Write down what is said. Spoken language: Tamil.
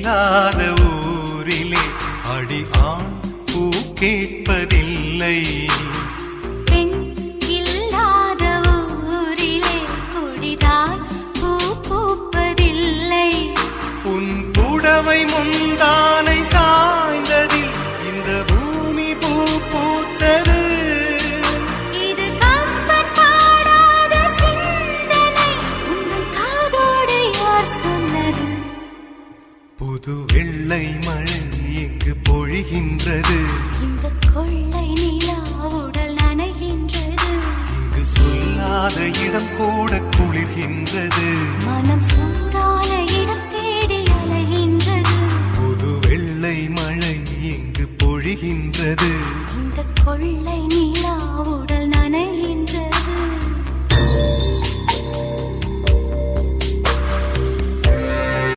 இல்லாத ஊரிலே அடி ஆண் பூ கேட்பதில்லை. பெண் இல்லாத ஊரிலே கொடிதான் பூ பூப்பதில்லை. உன் புடவை முந்தானை சாய்ந்ததில் இந்த பூமி பூ பூத்தது. இது கம்பன் பாடாத சிந்தனை, உங்கள் காதோடு யார் சொன்னது? புது வெள்ளை மழை இங்கு பொழிகின்றது. இந்த கொள்ளை நிலா உடல் நனைகின்றது. இங்கு சொல்லாத இடம் கூட குளிர்கின்றது. மனம் சூடான இடம்